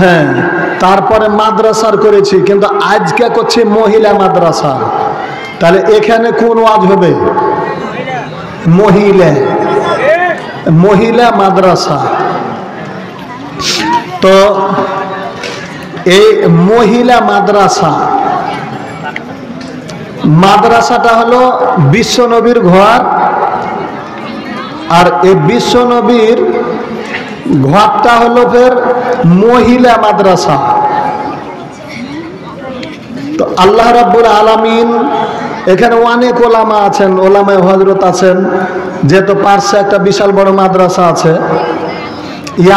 হ্যাঁ, তারপরে মাদ্রাসার করেছি, কিন্তু আজকে করছি মহিলা মাদ্রাসার। তাহলে এখানে কোন ওয়াজ হবে? মহিলা মাদ্রাসা। তো এই মহিলা মাদ্রাসাটা হলো বিশ্বনবীর ঘর, আর এই বিশ্বনবীর ঘরটা হলো ফের মহিলা মাদ্রাসা। তো আল্লাহ রাব্বুল আলামিন, এখানে অনেক ওলামা আছেন, ওলামায়ে হযরত আছেন, যেহেতু পার্শ্বে একটা বিশাল বড় মাদ্রাসা আছে।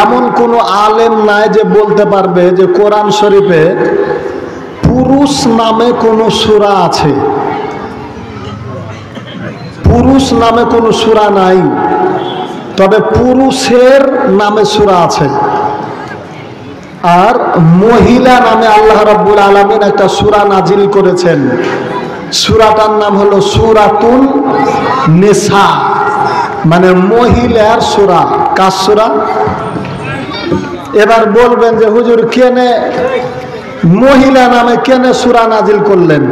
এমন কোন আলেম নাই যে বলতে পারবে যে কোরআন শরীফে পুরুষ নামে কোন সূরা আছে। পুরুষ নামে কোন সূরা নাই, তবে পুরুষের নামে সূরা আছে। আর মহিলা নামে আল্লাহ রাব্বুল আলামিন একটা সূরা নাজিল করেছেন। সূরাটার নাম হলো সূরাতুন নিসা, মানে মহিলার সূরা। কার সূরা? এবার বলবেন যে হুজুর কেনে মহিলা নামে কেনে সূরা নাজিল করলেন?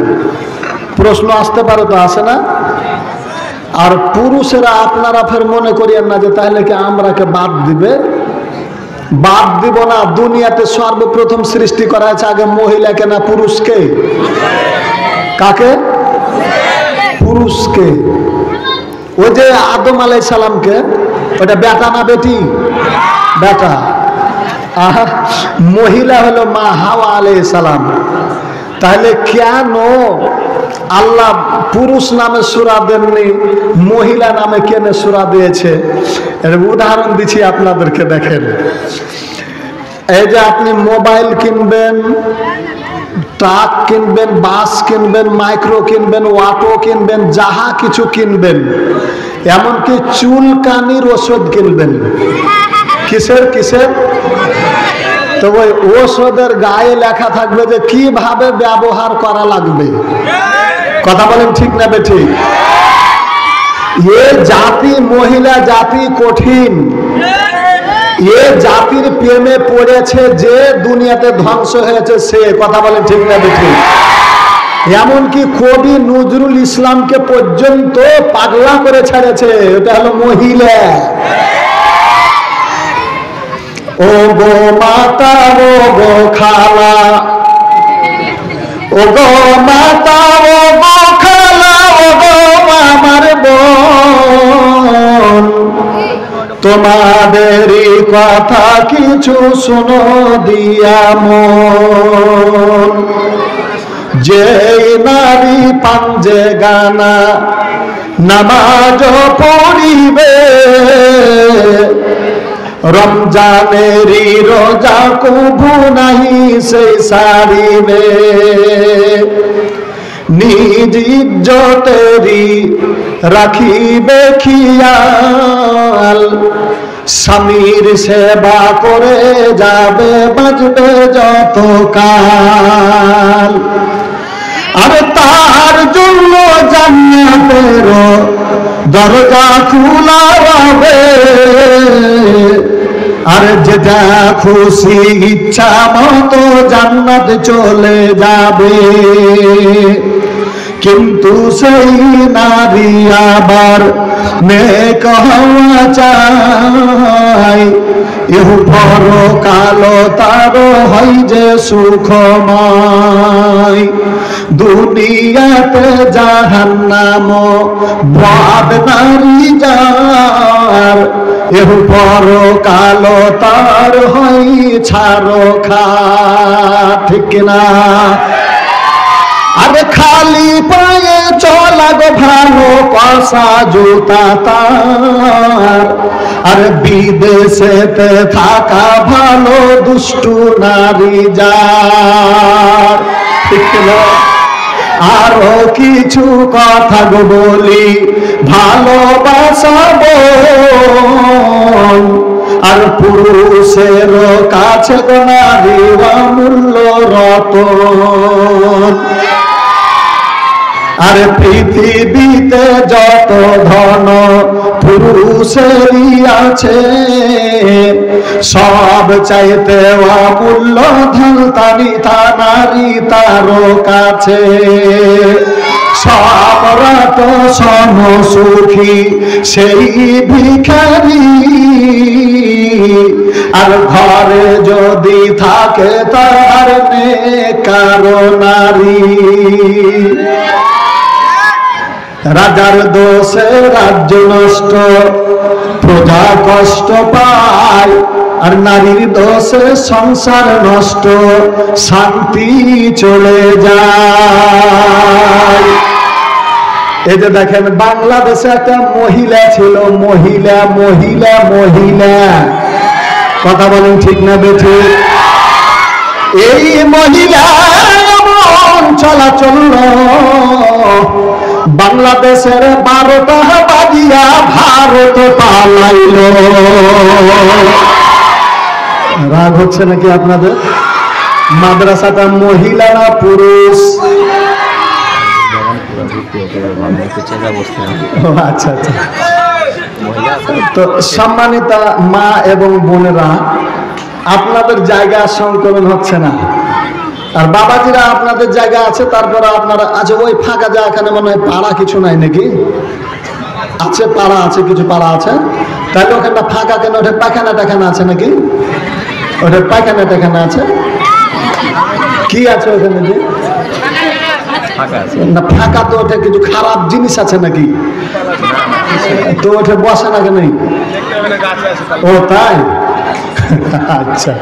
প্রশ্ন আসতে পারে, তো আসে না? আর পুরুষেরা আপনারা ফের মনে করিয়েন না যে তাহলে কি আমরাকে বাদ দিবে? বাদ দিব না। দুনিয়াতে সর্বপ্রথম সৃষ্টি করা হয়েছে আগে মহিলাকে না পুরুষকে? কাকে? পুরুষকে। ওই যে আদম আলাইহিস সালামকে, ওটা বেটা না বেটি? বেটা। মহিলা হলো মা হাওয়া আলাইহিস সালাম। তাহলে কেন আল্লাহ পুরুষ নামে সূরা দেননি, মহিলা নামে কেন সূরা দিয়েছে? এর উদাহরণ দিচ্ছি আপনাদেরকে, দেখেন। এই যে আপনি মোবাইল কিনবেন, ট্রাক কিনবেন, বাস কিনবেন, মাইক্রো কিনবেন, অটো কিনবেন, যাহা কিছু কিনবেন, এমনকি চুলকানির ওষুধ কিনবেন। কিসের? তো ওই ওষুধের গায়ে লেখা থাকবে যে কিভাবে ব্যবহার করা লাগবে। কথা বলেন ঠিক না বেঠিক? এ জাতি, মহিলা জাতি কঠিন। এ জাতির প্রেমে পড়েছে যে দুনিয়াতে ধ্বংস হয়েছে সে। কথা বলেন ঠিক না বেঠিক? এমনকি কবি নজরুল ইসলামকে পর্যন্ত পাগলা করে ছেড়েছে। এটা হলো মহিলা। ও গো মাতা, ও গো খালা, ও গো মাতা, ও গো খালা, ও গো আমার বোন, তোমাদেরই কথা কিছু শোনো দিয়া মন। যেই নারী পাঞ্জে গানা নামাজ পড়িবে, রমজানেরই রোজা কবু নাহি সে সারিবে। নিজ ইজ্জতেরই রাখিবে খেয়াল, স্বামীর সেবা করে যাবে বাঁচবে যত কাল। আর তার জন্য জান্নাতের দরজা খোলা হবে, আর যেটা খুশি ইচ্ছা মতো জান্নাত চলে যাবে। কিন্তু সেই নারী আবার নেক হওয়া চায়, এহ পরকাল তার হয় যে সুখময়। দুনিয়াতে জাহান্নাম বাদ নারী যার, এহ পরকাল তার হয় ছাড়ো খা। ঠিক না? আরে খালি পায়ে চলা গো ভালো কষা জুতা তার, আর বিদেশেতে থাকা ভালো দুষ্টু নারী যার। ঠিক না? আরো কিছু কথা গো বলি, ভালোবাসাবো আর পুরুষের কাছে গো নারী অমূল্য রতন। আর পৃথিবীতে যত ধন পুরুষেরই আছে, সব চাইতে অমূল্য ধন তারি নারী তারও কাছে। সবরত সমসুখী সেই ভিখারি, আর ঘরে যদি থাকে তার নেকার নারী। রাজার দোষে রাজ্য নষ্ট, প্রজা কষ্ট পায়, আর নারীর দোষে সংসার নষ্ট, শান্তি চলে যায়। এই যে দেখেন বাংলাদেশে একটা মহিলা ছিল, মহিলা মহিলা মহিলা, কথা বলেন ঠিক না বেঠিক? এই মহিলা এমন চলাচল, বাংলাদেশের 12টা বাজিয়া ভারত পালাইল। রাগ হচ্ছে নাকি আপনাদের? মাদ্রাসাটা মহিলা না পুরুষ? আচ্ছা আচ্ছা। তো সম্মানিত মা এবং বোনেরা, আপনাদের জায়গা সংকলন হচ্ছে না, আর বাবাজিরা আপনাদের জায়গা আছে, তারপরে আপনারা আছে ওই ফাঁকা জায়গা, এখানে মনে হয় পাড়া কিছু নাই নাকি? আছে পাড়া, আছে কিছু পাড়া আছে, তাহলে ওখানটা ফাঁকা কেন? ওটা পায়খানা টাখানা আছে নাকি? ওটা পায়খানা টাখানা আছে কি আছে ওখানে? যে না ফাঁকা, তো ওটা কিছু খারাপ জিনিস আছে নাকি? তো ওটা বসে না কেন? ও তাই? আচ্ছা,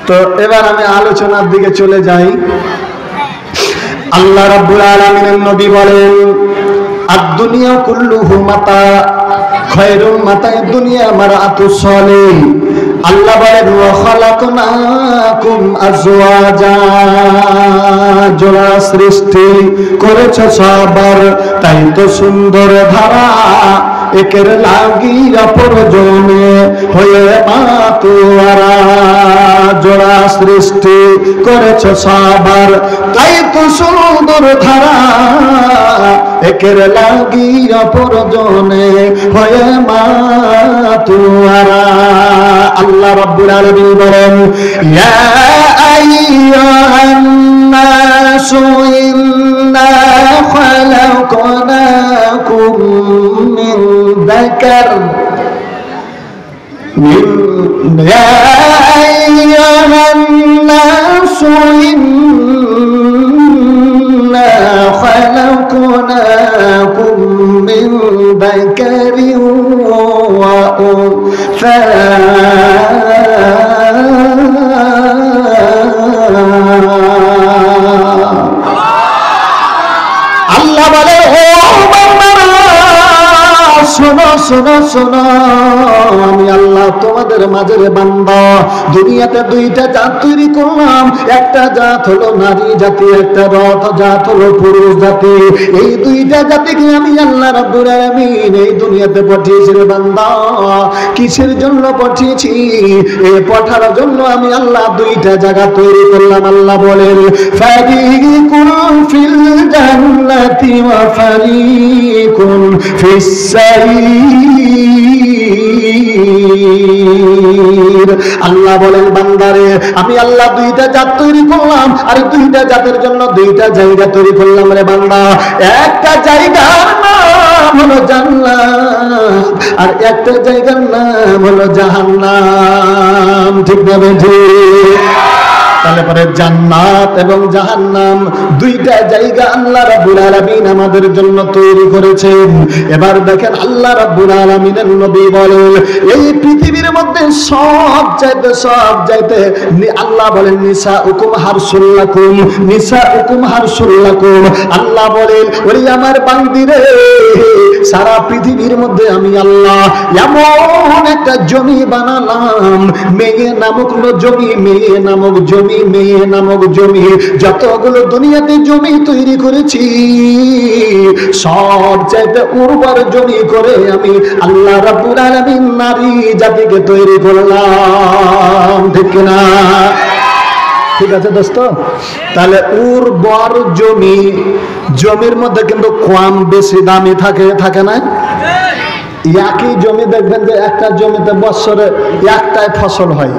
তো এবার আমি আলোচনার দিকে চলে যাই। আল্লাহ রাব্বুল আলামিনের নবী বলেন, আদ-দুনিয়া কুল্লুহু মাতা, খায়রুম মাতা'আদ দুনিয়া মারআতুস সালিহ। আল্লাহ বলেন, ওয়া খালাকনাকুম আজওয়াজা, জোড়া সৃষ্টি করেছ সবার, তাই তো সুন্দর ধারা, একের লাগি অপরজনে হয়ে মাতুয়ারা। জোড়া সৃষ্টি করেছ সবার, তাই তো সুন্দর ধারা, একের লাগি অপরজনে হয়ে মাতুয়ারা। আল্লাহ রাব্বুল আলামিন বলেন, ইয়া আইয়ুহান নাসু ইন্না খালাকনাকুম মিন যাকার, ইয়া আইয়ুহান নাসু ইন্না খালাকনাকুম মিন যাকারিন ওয়া উনসা। আল্লাহ বলে, ও বান্দারা শোনো শোনো শোনো, আমি আল্লাহ তোমাদের মাঝে বান্দা দুনিয়াতে দুইটা জাত তৈরি করলাম। একটা জাত হলো নারী জাতি, একটা জাত হলো পুরুষ জাতি। এই দুইটা জাতিকে আমি আল্লাহ রাব্বুল আলামিন এই দুনিয়াতে পাঠিয়েছি রে বান্দা। কিসের জন্য পাঠিয়েছি? এই পাঠার জন্য আমি আল্লাহ দুইটা জায়গা তৈরি করলাম। আল্লাহ বলেন, ফারিকুন ফিল জান্নাতি ওয়া ফারিকুন ফিস সাইর। আল্লাহ বলেন, বান্দারে আমি আল্লাহ দুইটা জাত তৈরি করলাম, আর দুইটা জাতের জন্য দুইটা জায়গা তৈরি করলাম রে বান্দা। একটা জায়গার নাম হলো জান্নাত, আর একটা জায়গার নাম হলো জাহান্নাম। ঠিক না বেঠিক? তাহলে পরে জান্নাত এবং জাহান্নাম দুইটা জায়গা আল্লাহ রাব্বুল আলামিন আমাদের জন্য তৈরি করেছেন। এবার দেখেন আল্লাহ রাব্বুল আলামিনের নবী বলেন, এই পৃথিবীর মধ্যে সব চাইতে আল্লাহ বলেন, নিসাউকুম হারসুল লাকুম, নিসাউকুম হারসুল লাকুম। আল্লাহ বলেন, ওরে আমার বান্দিরে, সারা পৃথিবীর মধ্যে আমি আল্লাহ এমন একটা জমি বানালাম, মেয়ে নামক জমি, মেয়ে নামক জমি, মেয়ে নামক জমি, যতগুলো দুনিয়াতে জমি তৈরি করেছি সব চাইতে উর্বর জমি করে আমি আল্লাহ রাব্বুল আলামিন নারী জাতিকে তৈরি করলাম। ঠিক না? ঠিক আছে দোস্ত? তাহলে উর্বর জমি জমির মধ্যে কিন্তু কম বেশি দামি থাকে না? একই জমি দেখবেন যে একটা জমিতে বছরে একটাই ফসল হয়,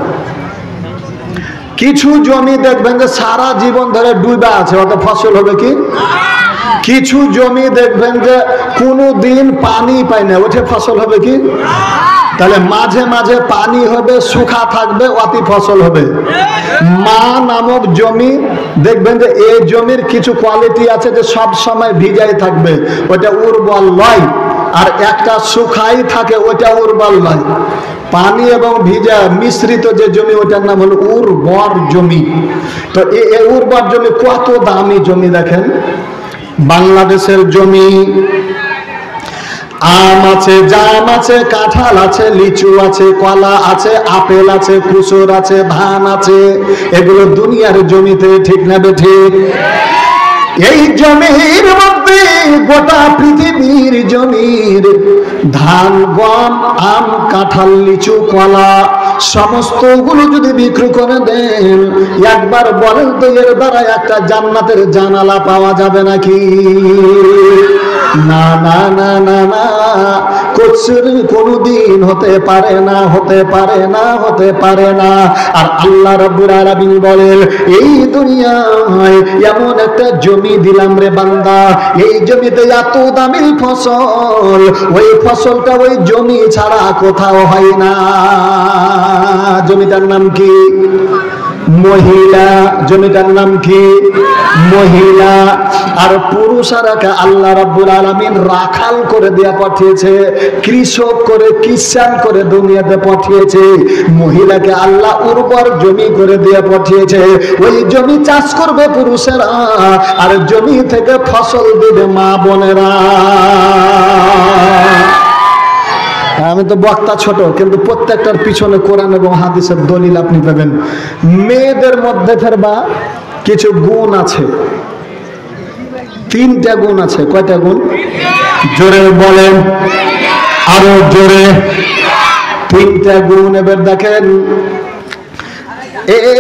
কিছু জমি দেখবেন যে সারা জীবন ধরে ডুবা আছে, অত ফসল হবে কি? কিছু জমি দেখবেন যে কোনো দিন পানি পায় না, ওঠে ফসল হবে কি? তাহলে মাঝে মাঝে পানি হবে, শুখা থাকবে, অতি ফসল হবে। মা নামক জমি দেখবেন যে এই জমির কিছু কোয়ালিটি আছে যে সব সময় ভিজাই থাকবে, ওটা উর্বর লয়। আর একটা শুকাই থাকে, ওটা উর্বর লয়। পানি এবং ভিজা মিশ্রিত যে জমি, ওটার নাম হলো উর্বর জমি। তো এই উর্বর জমি কত দামি জমি দেখেন। বাংলাদেশের জমি আম আছে, জাম আছে, কাঁঠাল আছে, লিচু আছে, কলা আছে, আপেল আছে, কুসুর আছে, ধান আছে, এগুলো দুনিয়ার জমিতে, ঠিক না বেঠিক? এই জমির মধ্যে গোটা পৃথিবীর জমির ধান, গম, আম, কাঁঠাল, লিচু, কলা সমস্ত গুলো যদি বিক্রি করে দেন, একবার বলেন তো এর দ্বারা একটা জান্নাতের জানালা পাওয়া যাবে নাকি? না না না না না, কোনদিন হতে পারে না, হতে পারে না, হতে পারে না। আর আল্লাহ রাব্বুল আলামিন বলেন, এই দুনিয়ায় এমন একটা জমি দিলাম রে বান্দা, এই জমিতে এত দামি ফসল, ওই ফসলটা ওই জমি ছাড়া কোথাও হয় না। জমিটার নাম কি? মহিলা। জমিটার নাম কি? মহিলা। আর পুরুষারাকে আল্লাহ রাব্বুল আলামিন রাখাল করে দেয়া পাঠিয়েছে, কৃষক করে, কিষান করে দুনিয়াতে পাঠিয়েছে। মহিলাকে আল্লাহ উর্বর জমি করে দেয়া পাঠিয়েছে, ওই জমি চাষ করবে পুরুষেরা, আর জমি থেকে ফসল দেবে মা বোনেরা। আমি তো বক্তা ছোট, কিন্তু প্রত্যেকটার পিছনে কোরআন এবং হাদিসের দলিল আপনি পাবেন। মেয়েদের মধ্যে ফেরবা কিছু গুণ আছে, 3টা গুণ আছে। কয়টা গুণ? জোরে বলেন, আরো জোরে। 3টা গুণ। এবার দেখেন,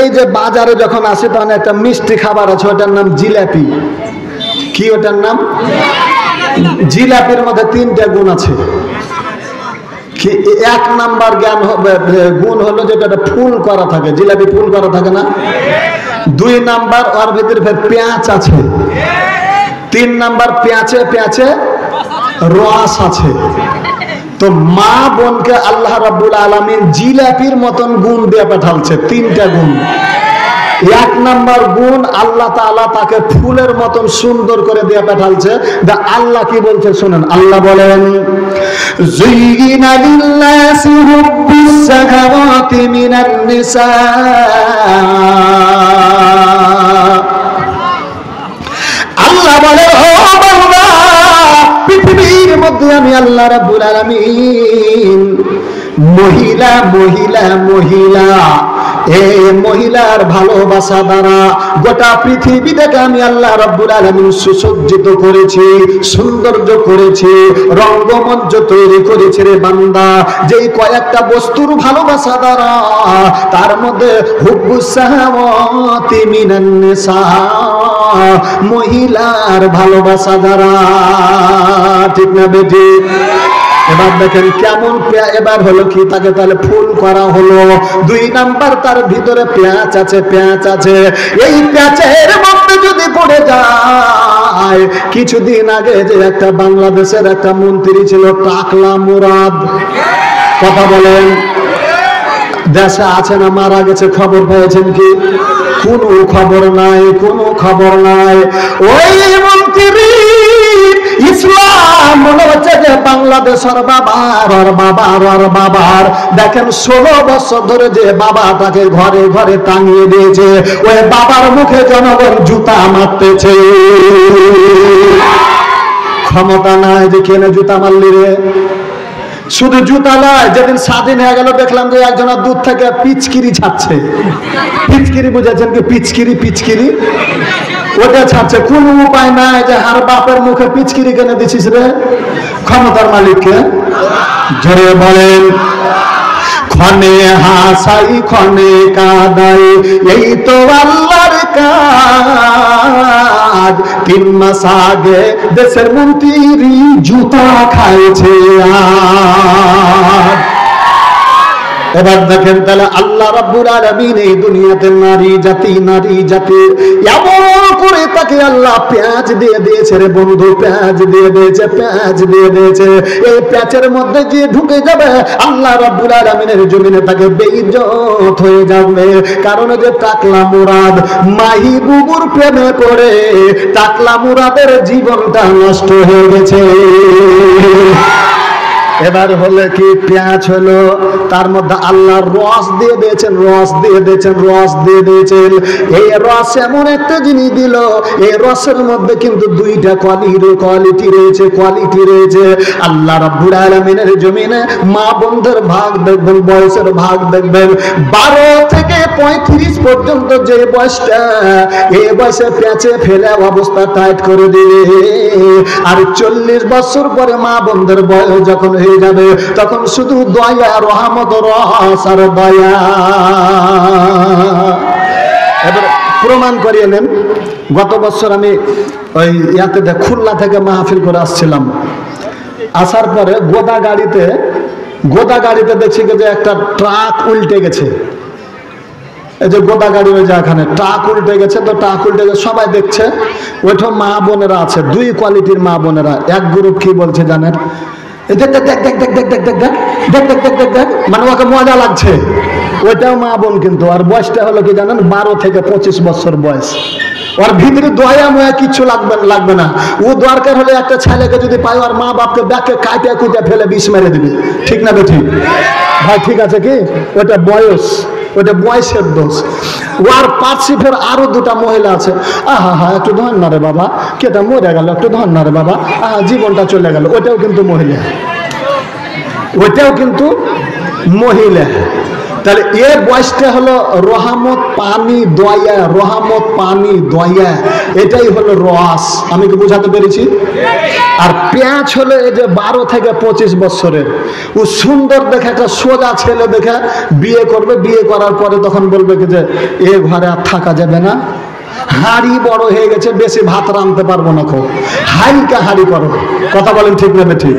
এই যে বাজারে যখন আসে তখন একটা মিষ্টি খাবার আছে, ওটার নাম জিলাপি। কি ওটার নাম? জিলাপির মধ্যে 3টা গুণ আছে। 1 নাম্বার গুণ হলো যেটা ফুল করা থাকে, জিলাপি ফুল করা থাকে না। 2 নাম্বার, ওর ভিতরে পেঁয়াজ আছে। 3 নাম্বার, পেঁয়াজে পেঁয়াজে রস আছে। তো মা বোনকে আল্লাহ রাব্বুল আলামিন জিলাপির মতন গুণ দিয়ে পাঠালছে, 3টা গুণ। 1 নাম্বার গুণ, আল্লাহ তাআলা তাকে ফুলের মতন সুন্দর করে দিয়ে পাঠালছে। আল্লাহ কি বলছে শুনেন। আল্লাহ বলেন, যুইনা লিল্লাহি হুব্বুস শাহাওয়াতি মিনান নিসা। আল্লাহ বলে, ও বান্দা, পৃথিবীর মধ্যে আমি আল্লাহ রাব্বুল আলামিন মহিলা মহিলা মহিলা, এই মহিলার ভালোবাসা দ্বারা গোটা পৃথিবীটাকে আমি আল্লাহ রাব্বুল আলামিন সুসজ্জিত করেছি, সৌন্দর্য করেছি, রঙ্গমঞ্চ তৈরি করেছি রে বান্দা। যেই কয়েকটা বস্তুর ভালোবাসা দ্বারা, তার মধ্যে হুব্বুস শাহাওয়াতি মিনান নিসা, মহিলার ভালোবাসা দ্বারা, ঠিক না বেটি? এবার দেখেন কেমন। এবার হলো কি, তাকে তাহলে ফুল করা হলো। 2 নাম্বার, তার ভিতরে পেঁয়াজ আছে, পেঁয়াজ আছে। এই পেঁয়াজের মধ্যে যদি পড়ে যায়, কিছুদিন আগে যে একটা বাংলাদেশের একটা মন্ত্রী ছিল, টাকলা মুরাদ, কথা বলেন, দেশে আছে না মারা গেছে? খবর পেয়েছেন কি? কোনো খবর নাই, কোনো খবর নাই। ওই মন্ত্রী ইসলাম মনে হচ্ছে যে বাংলাদেশের বাবার আর বাবার আর বাবার, দেখেন 16 বছর ধরে যে বাবা তাকে ঘরে ঘরে টাঙিয়ে দিয়েছে, ওই বাবার মুখে জনগণ জুতা মারতেছে। ক্ষমতা নাই যে কেনে জুতা মারলি রে। শুধু জুতা নয়, যেদিন স্বাধীন হয়ে গেল দেখলাম যে একজনের দূর থেকে পিচকিরি ছাড়ছে। পিচকিরি বুঝেছেন কি? পিচকিরি, পিচকিরি ওটা ছাড়ছে। কোন উপায় নাই যে হার বাপের মুখে পিচকিরি কেনে দিছিস রে? ক্ষমতার মালিককে। জোরে বলেন, ক্ষণে হাসাই ক্ষণে কাঁদাই, এই তো আল্লাহর কাজ। আজ 3 মাস আগে দেশের মন্ত্রী জুতা খাইছে আজ। এবার দেখেন তাহলে আল্লাহ রাব্বুল আলামিন এই দুনিয়াতে নারী জাতি এমন করে তাকে আল্লাহ পেঁয়াজ দিয়ে দিয়েছে রে বন্ধু, পেঁয়াজ দিয়ে দিয়েছে। এই পেঁয়াজের মধ্যে যে ঢুকে যাবে আল্লাহ রাব্বুল আলামিনের জমিনে তাকে বেইজ্জত হয়ে যাবে। কারণ যে টাকলা মুরাদ মাহিবুবুর প্রেমে পড়ে টাকলা মুরাদের জীবনটা নষ্ট হয়ে গেছে। এবার হলে কি পেঁয়াজ হলো, তার মধ্যে আল্লাহ রস দিয়ে দিয়েছেন। এই রস এমন একটা জিনিস দিল, এই রসের মধ্যে কিন্তু 2টা কোয়ালিটি রয়েছে। আল্লাহ রাব্বুল আলামিনের জমিনে মা বোনদের ভাগ দেখবেন, বয়সের ভাগ দেখবেন 12 থেকে 35 পর্যন্ত যে বয়সটা, এই বয়সে পেঁচে ফেলে অবস্থা টাইট করে দিবে। আর 40 বছর পরে মা বোনদের বয়স যখন হয়ে যাবে তখন শুধু দয়া, রহমত, রস আর দয়া। এবার প্রমাণ করিয়ে নেন। গত বছর আমি ওই খুলনা থেকে মাহফিল করে আসছিলাম। আসার পরে গোদা গাড়িতে দেখছি যে একটা ট্রাক উল্টে গেছে। এই যে গোদা গাড়ি ওই যে এখানে ট্রাক উল্টে গেছে, তো ট্রাক উল্টে গেছে সবাই দেখছে। ওইটা মা বোনেরা আছে, 2 কোয়ালিটির মা বোনেরা। এক গ্রুপ কি বলছে জানেন, দেখ মানে ওকে মজা লাগছে, ওইটাও মা বোন কিন্তু। আর বয়সটা হলো কি জানেন, 12 থেকে 25 বছর বয়স। ওর ভিতরে দয়া ময়া কিচ্ছু লাগবে না। ও দরকার হলে একটা ছেলেকে যদি পায় আর মা বাপকে ব্যাগকে কাটে কুটে ফেলে বিষ মেরে দিবে। ঠিক না বেঠিক ভাই? ঠিক আছে কি? ওটা বয়সের দোষ। ওর পার্শ্বের আরো 2টা মহিলা আছে। আহা একটু ধন না রে বাবা, কেটা মরে গেল, একটু ধন না রে বাবা, জীবনটা চলে গেল। ওটাও কিন্তু মহিলা। তাহলে এর বয়সটা হলো রহমত পানি দয়া, এটাই হলো রস। আমি কি বুঝাতে পেরেছি? আর পেঁয়াজ হলো এই যে 12 থেকে 25 বছরের। ও সুন্দর দেখে একটা সোজা ছেলে দেখে বিয়ে করবে, বিয়ে করার পরে তখন বলবে কি যে এ ঘরে আর থাকা যাবে না, হাড়ি বড় হয়ে গেছে, বেশি ভাত রাঁধতে পারবো না, খুব হাড়ি করো। কথা বলেন ঠিক না ঠিক?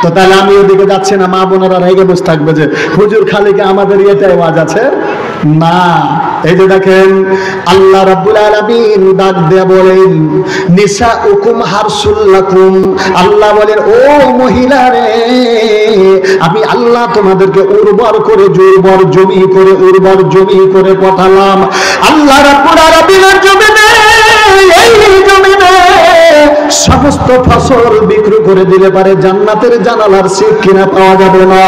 তো তাহলে আমি ওদিকে যাচ্ছি না, মা বোনেরা রেগে বসে থাকবে যে হুজুর খালি কি আমাদের এটাই ওয়াজ আছে না। এই যে দেখেন আল্লাহ রাব্বুল আলামিন ডাক দিয়ে বলেন নিসাউকুম হারসুল লাকুম। আল্লাহ বলেন ও মহিলা রে, আমি আল্লাহ তোমাদেরকে উর্বর জমি করে পাঠালাম। আল্লাহ রাব্বুল আলামিনের জমিনে, এই জমিনে সমস্ত ফসল বিক্রি করে দিলে পারে জান্নাতের জানালার শিখ কিনা পাওয়া যাবে না।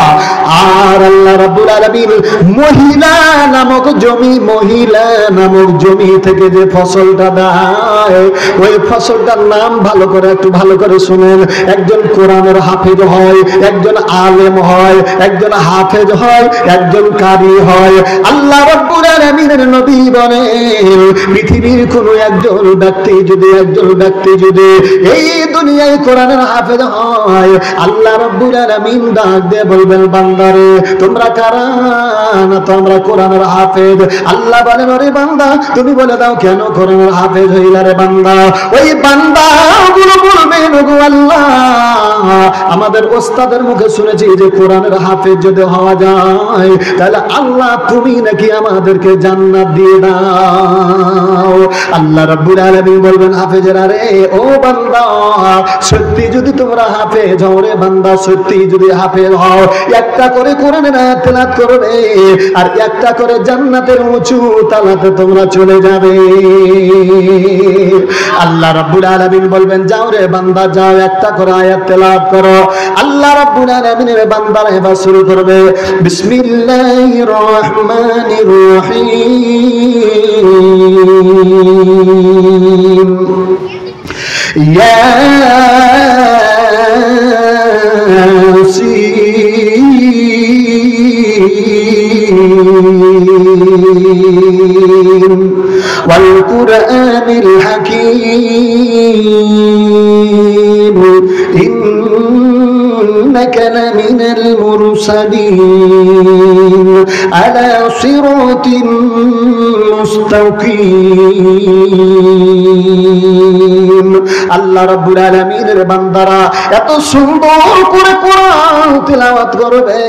আর আল্লাহ রাব্বুল আলামিন মহিলা নামক জমি থেকে যে ফসলটা দেয়, ওই ফসলটার নাম একটু ভালো করে শুনেন। একজন কোরআনের হাফেজ হয়, একজন আলেম হয়, একজন হাফেজ হয়, একজন কারি হয়। আল্লাহ রাব্বুল আলামিনের নবী বলেন পৃথিবীর কোন একজন ব্যক্তি যদি এই দুনিয়ায় কোরআনের হাফেজ হয়, আল্লাহ রাব্বুল আলামিন ডাক দিয়ে বলবেন বান্দারে তোমরা কারা? না তো আমরা কোরআনের হাফেজ। আল্লাহ বলেন ওরে বান্দা তুমি বলে দাও কেন কোরআনের হাফেজ হইলা রে বান্দা? ওই বান্দা গুলো বলবে গো আল্লাহ আমাদের ওস্তাদের মুখে শুনেছি যে কোরআনের হাফেজ যদি হওয়া যায় তাহলে আল্লাহ তুমি নাকি আমাদেরকে জান্নাত দিয়ে দাও। আল্লাহ রাব্বুল আলামিন বলবেন হাফেজেরা রে, ও বান্দা সত্যি যদি তোমরা হাফেজ হও রে বান্দা, সত্যি যদি হাফেজ হও, একটা করে কোরআনের আয়াত তেলাওয়াত করবে আর একটা করে জান্নাতের উঁচু তালাতে তোমরা চলে যাবে। আল্লাহ রাব্বুল আলামিন বলবেন যাও রে বান্দা যাও, একটা করে আয়াত তেলাওয়াত করো। আল্লাহ রাব্বুল আলামিনের বান্দারা এবার শুরু করবে বিসমিল্লাহির রহমানির রহিম। ইয়াসিন ওয়াল কুরআনিল হাকীম ইন্নাকা লামিনাল মুরসালিন আলা সিরাতিন মুস্তাকিম। আল্লাহ রাব্বুল আলামিনের বান্দারা এত সুন্দর করে কোরআন তিলাওয়াত করবে,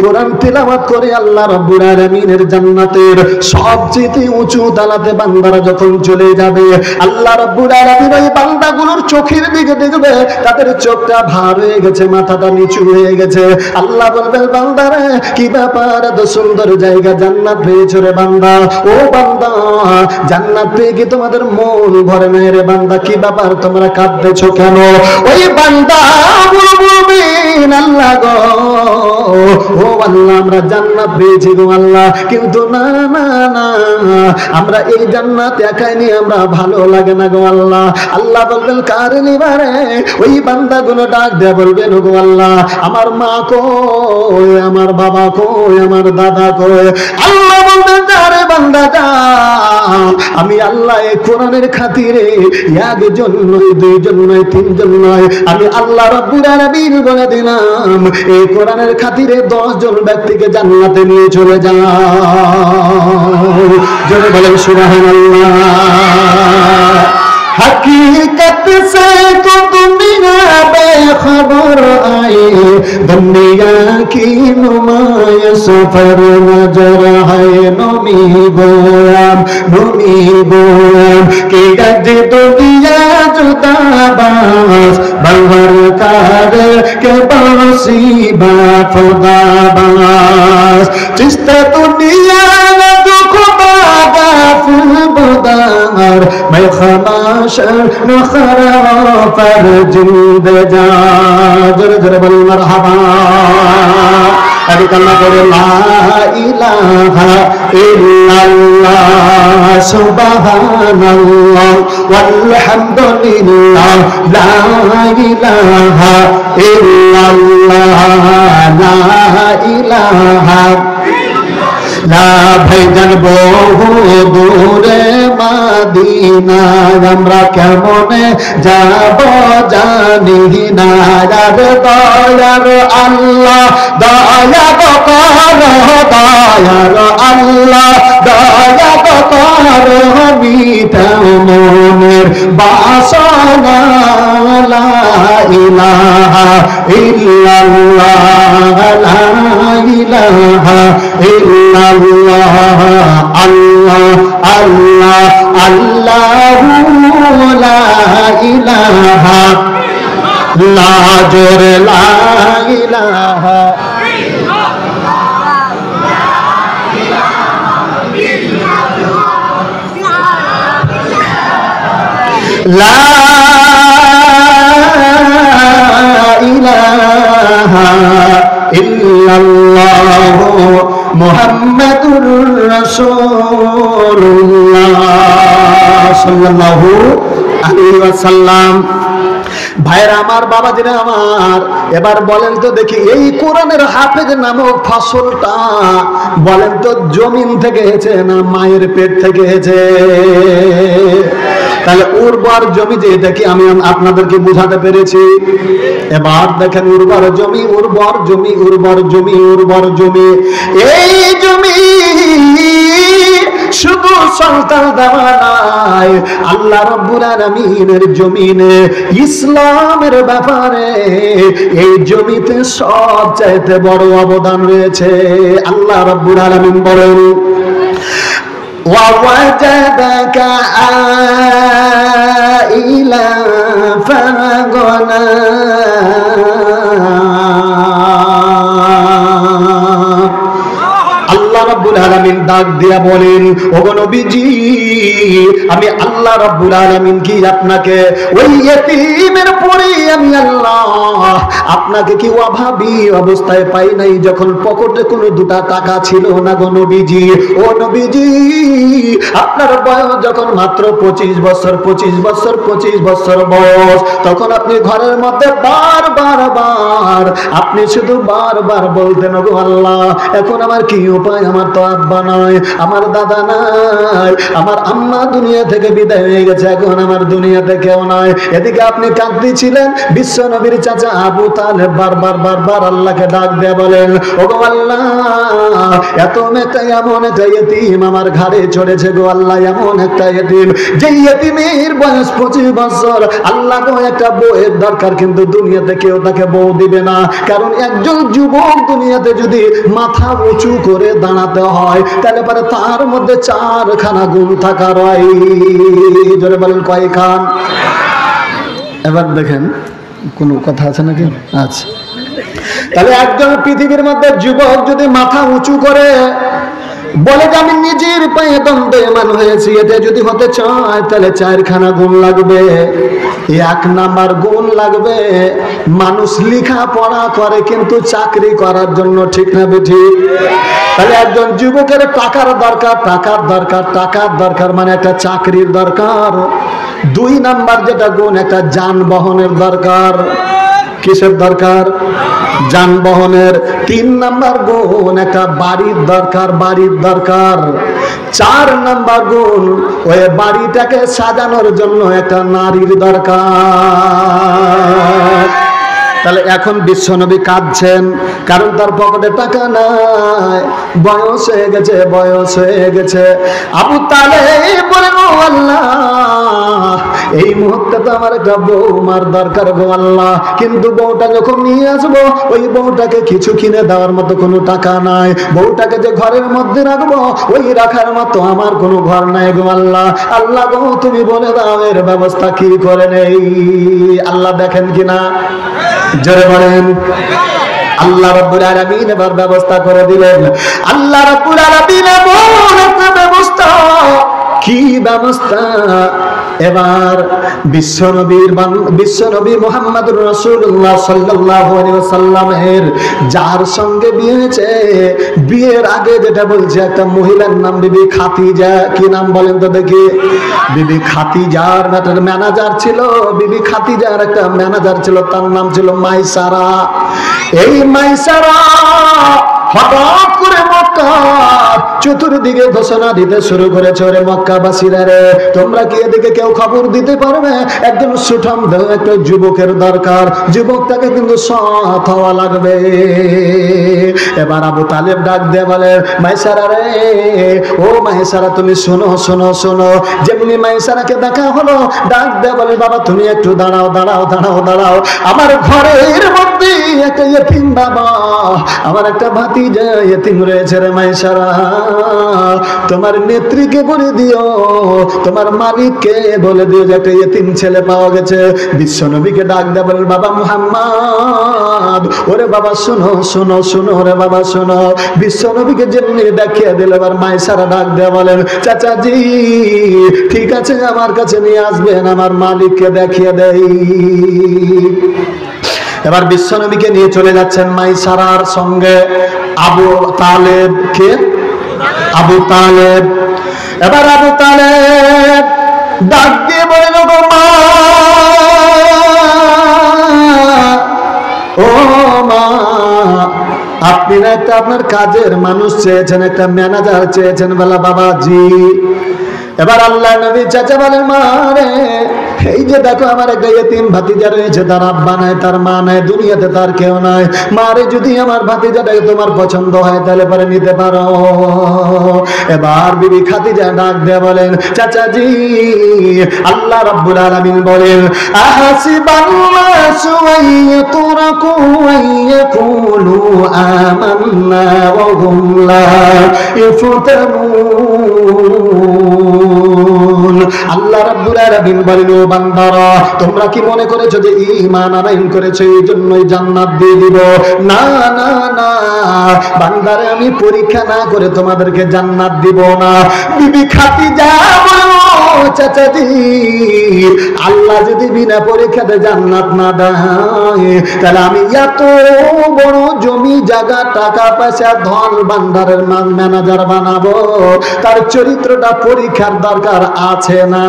কোরআন তিলাওয়াত করে আল্লাহ রাব্বুল আলামিনের জান্নাতের সবচেয়ে উঁচু দালাতে বান্দারা যখন চলে যাবে, আল্লাহ রাব্বুল আলামিন ওই বান্দাগুলোর চোখের দিকে দেখবে, তাদের চোখটা ভার হয়ে গেছে, মাথাটা নিচু হয়ে গেছে। আল্লাহ বলবেন, বান্দারে কি ব্যাপার, এত সুন্দর জায়গা জান্নাত পেয়েছো রে বান্দা, ও বান্দা জান্নাত পেয়ে কি তোমাদের মন ভরে না রে বান্দা, কি ব্যাপার তোমরা কাঁদতেছো কেন? ওই বান্দা বলবেন, আল্লাহ গো, ও আল্লাহ আমরা জান্নাত পেয়েছি গো আল্লাহ, কিন্তু না না না আমরা এই জান্নাত একাই নিয়ে আমরা ভালো লাগে না গো আল্লাহ। আল্লাহ বলবেন, কার নিবারে? ওই বান্দাগুলো ডাক দেয়া বলবেন, গো আল্লাহ আমার মা কই, আমার বাবা কই, আমার দাদা কই? আল্লাহ বলবেন, আরে বান্দা যা, আমি আল্লাহ এই কোরআনের খাতিরে একজন নয়, দুইজন নয়, তিনজন নয়, আমি আল্লাহ রাব্বুল আলামিন বলে দিলাম এই কোরআনের খাতিরে 10 জন ব্যক্তিকে জান্নাতে নিয়ে চলে যাও। জোরে বলেন সুবহানাল্লাহ। हकीकत से तो दुनिया बेखबर आए, दुनिया की नुमाइश पर नजर है, नमी गोयाम कि अज दुनिया जुदाबाज बलवर कार के बासी बाफदाबाज चिस्ता दुनिया दुख बागा फुलबदार मैं खमाश नखरा पर जिंद जा। जरा जरा बोल मरहबा। अरे कल्ला करे ला इलाहा इल्लल्लाह सुबहानल्लाह वल्हम्दुलिल्लाह ला इलाहा इल्लल्लाह ला इलाहा ला ভাইজান বহু দূরে মদিনা আমরা কেমনে যাব জানি না, দয়ার আল্লাহ দয়া কর, দয়ার আল্লাহ দয়া কর, মিটাও মনের বাসনা লা ইলাহা ইল্লাল্লাহ লা ইলাহা ইল্লাল্লাহ আল্লাহ আল্লাহ আল্লাহু লা ইলাহা লা জোরে লা ইলাহা লা ইলাহা ইল্লাল্লাহ মুহাম্মাদুর রাসূলুল্লাহ সাল্লাল্লাহু আলাইহি ওয়াসাল্লাম। ভাইরা আমার, বাবাজিরা আমার, এবার বলেন তো দেখি এই কোরআনের হাফেজ নামক ফসলটা বলেন তো জমিন থেকে হয়েছে না মায়ের পেট থেকে হয়েছে? তাহলে উর্বর জমি যে, এটা কি আমি আপনাদেরকে বোঝাতে পেরেছি? এবার দেখেন উর্বর জমি, উর্বর জমি, উর্বর জমি, উর্বর জমি, এই জমি শুধু সন্তান দেওয়া নাই, আল্লাহ রাব্বুল আলামিনের জমিনে ইসলামের ব্যাপারে এই জমিতে সবচাইতে বড় অবদান রয়েছে। আল্লাহ রাব্বুল আলামিন বলেন, ووجدك عائلا فأغنى আল্লাহ রাব্বুল আলামিন ডাক দিয়া বলেন, ওগো নবীজি আমি আল্লাহ রাব্বুল আলামিন কি আপনাকে ওই ইতিমের পরে আমি আল্লাহ আপনাকে কি অভাবী অবস্থায় পাই নাই, যখন পকেটে কোনো দুটা টাকা ছিল না গো নবীজি? ও নবীজি আপনার বয়স যখন মাত্র 25 বছর, 25 বছর, 25 বছর বয়স, তখন আপনি ঘরের মধ্যে বারবার আপনি শুধু বারবার বলতেন, ওগো আল্লাহ এখন আমার কি উপায়, আমার তো আব্বা বাবা নয়, আমার দাদা নাই, আমার আম্মা দুনিয়া থেকে বিদায় হয়ে গেছে, এখন আমার দুনিয়াতে কেউ নাই। এদিকে আপনি কাঁদতেছিলেন, বিশ্ব নবীর চাচা আবু তালেব বারবার আল্লাহকে ডাক দিয়ে বলেন, ওগো আল্লাহ, এমন একটা ইতিম আমার ঘাড়ে চড়েছে গো আল্লাহ, এমন একটা ইতিম, যে ইতিমের বয়স 25 বছর। আল্লাহ গো, একটা বউয়ের দরকার, কিন্তু দুনিয়াতে কেউ তাকে বউ দিবে না, কারণ একজন যুবক দুনিয়াতে যদি মাথা উঁচু করে দাঁড়াতে হয়, তাহলে পরে তার মধ্যে 4খানা গুণ থাকার হয়। জোরে বলেন কয়খান? এবার দেখেন, কোন কথা আছে নাকি? আচ্ছা, তাহলে একজন পৃথিবীর মধ্যে যুবক যদি মাথা উঁচু করে বলে যে আমি নিজের পায়ে দণ্ডায়মান হয়েছি, এটা যদি হতে চায় তাহলে 4খানা গুণ লাগবে। 1 নাম্বার গুণ লাগবে, মানুষ লেখা পড়া করে কিন্তু চাকরি করার জন্য, ঠিক না বেঠিক? তাহলে একজন যুবকের টাকার দরকার মানে একটা চাকরির দরকার। 2 নাম্বার যেটা গুণ, একটা যানবাহনের দরকার। কিসের দরকার? যানবাহনের। 3 নাম্বার গুণ, একটা বাড়ির দরকার। 4 নাম্বার গুণ, ওই বাড়িটাকে সাজানোর জন্য একটা নারীর দরকার। তাহলে এখন বিশ্বনবী কাঁদছেন, কারণ তার পকেটে টাকা নাই, বয়স হয়ে গেছে। আবু তালেব বলেন, ও আল্লাহ, এই মুহূর্তে তো আমার একটা বউমার দরকার গো আল্লাহ, কিন্তু বউটা যখন নিয়ে আসবো, ওই বউটাকে কিছু কিনে দেওয়ার মতো কোনো টাকা নাই, বউটাকে যে ঘরের মধ্যে রাখবো, ওই রাখার মতো আমার কোনো ঘর নাই গো আল্লাহ। আল্লাহ গো, তুমি বলে দাও এর ব্যবস্থা কি করে নেই। আল্লাহ দেখেন কিনা? জোরে বলেন। আল্লাহ রাব্বুল আলামিন এবার ব্যবস্থা করে দিলেন। আল্লাহ রাব্বুল আলামিন এমন একটা ব্যবস্থা, কি ব্যবস্থা! এবার বিশ্বনবী মুহাম্মদুর রাসূলুল্লাহ সাল্লাল্লাহু আলাইহি ওয়াসাল্লামের যার সঙ্গে বিয়ে হয়েছে, বিয়ের আগে যেটা বলছে, একটা মহিলার নাম বিবি খাদিজা। কি নাম বলেন তো দেখি? বিবি খাদিজার একটা ম্যানেজার ছিল, বিবি খাদিজার একটা ম্যানেজার ছিল, তার নাম ছিল মাইসারা। এই মাইসারা হঠাৎ করে মক্কা চতুর্দিকে ঘোষণা দিতে শুরু করেছে, ওরে মক্কাবাসীরা রে, তোমরা কি এদিকে কেউ খবর দিতে পারবে? একজন সুঠাম দেহ একটা যুবকের দরকার, যুবকটাকে কিন্তু সৎ হওয়া লাগবে। এবার আবু তালেব ডাক দিয়ে বলে, মাইসারা রে, ও মাইসারা, তুমি শোনো। যেমনি মাইসারাকে দেখা হলো, ডাক দিয়ে বলে, বাবা তুমি একটু দাঁড়াও। আমার ঘরের মধ্যে একটা ইতিম বাবা, আমার একটা ভাতিজা ইতিম রয়েছে রে মাইসারা, তোমার নেত্রীকে বলে দিও, তোমার মালিককে বলে দিও যে একটা ইতিম ছেলে পাওয়া গেছে। বিশ্বনবীকে ডাক দেয়া বলেন, বাবা মুহাম্মদ, ওরে বাবা শোনো রে বাবা শোনো। বিশ্বনবীকে যেমনি দেখিয়ে দিল, এবার মাইসারা ডাক দেয়া বলেন, চাচাজি ঠিক আছে, আমার কাছে নিয়ে আসবেন, আমার মালিককে দেখিয়ে দেই। এবার বিশ্বনবীকে নিয়ে চলে যাচ্ছেন মাইসারার সঙ্গে আবু তালেব। কে? আবু তালেব। এবার আবু তালেব ডাক দিয়ে বলেন, গো মা, ও মা, আপনি না একটা আপনার কাজের মানুষ চেয়েছেন, একটা ম্যানেজার চেয়েছেন। বলা, বাবাজি। এবার আল্লাহ নবী চাচা বলেন, মা রে, এই যে দেখো আমার একটা ইতিম ভাতিজা রয়েছে, তার আব্বা নাই, তার মা নাই, দুনিয়াতে তার কেউ নাই। মারে, যদি আমার ভাতিজাটাকে তোমার পছন্দ হয় তাহলে পরে নিতে পারো। এবার বিবি খাদিজা ডাক দিয়ে বলেন, চাচাজি, আল্লাহ রাব্বুল আলামিন বলেন, আহাসিবান নাসু আইয়াতুরাকু আইয়াকুলু আমান্না ওয়া হুম লা ইফতানুন। আল্লাহ রাব্বুল আলামিন বলেন, ও বান্দারা, তোমরা কি মনে করেছো যে ঈমান আনয়ন করেছো এই জন্যই জান্নাত দিয়ে দিব? না, বান্দারে, আমি পরীক্ষা না করে তোমাদেরকে জান্নাত দিব না। বিবি খাদিজা বলো, চাচাজি, আল্লাহ যদি বিনা পরীক্ষাতে জান্নাত না দেয়, তাহলে আমি এত বড় জমি জায়গা টাকা পয়সা ধন ভান্ডারের ম্যানেজার বানাবো, তার চরিত্রটা পরীক্ষার দরকার আছে না?